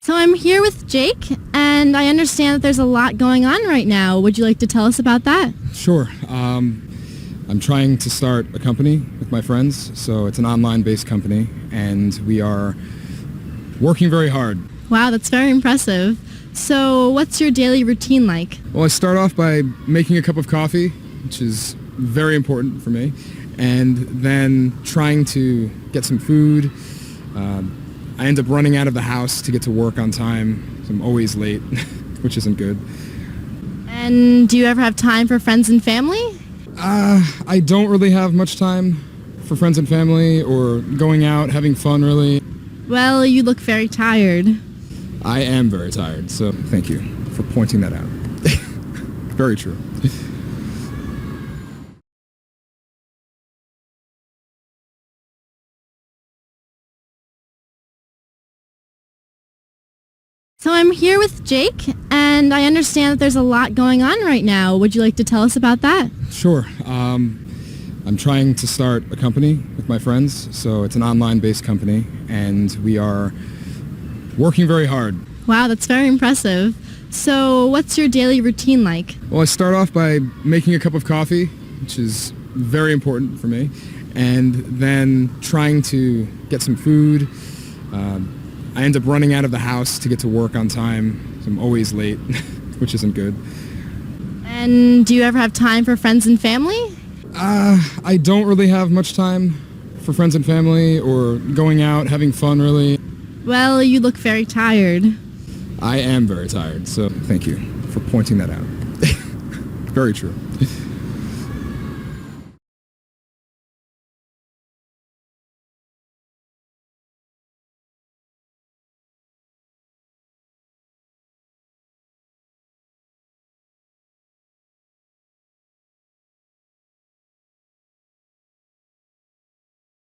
So I'm here with Jake, and I understand that there's a lot going on right now. Would you like to tell us about that? Sure. I'm trying to start a company with my friends, so it's an online-based company, and we are working very hard. Wow, that's very impressive. So what's your daily routine like? Well, I start off by making a cup of coffee, which is very important for me, and then trying to get some food. I end up running out of the house to get to work on time, so I'm always late, which isn't good. And do you ever have time for friends and family? I don't really have much time for friends and family or going out, having fun, really. Well, you look very tired. I am very tired, so thank you for pointing that out. Very true. So I'm here with Jake, and I understand that there's a lot going on right now. Would you like to tell us about that? Sure. I'm trying to start a company with my friends, so it's an online-based company, and we are working very hard. Wow, that's very impressive. So what's your daily routine like? Well, I start off by making a cup of coffee, which is very important for me, and then trying to get some food. I end up running out of the house to get to work on time, so I'm always late, which isn't good. And do you ever have time for friends and family? I don't really have much time for friends and family or going out, having fun, really. Well, you look very tired. I am very tired, so thank you for pointing that out. Very true.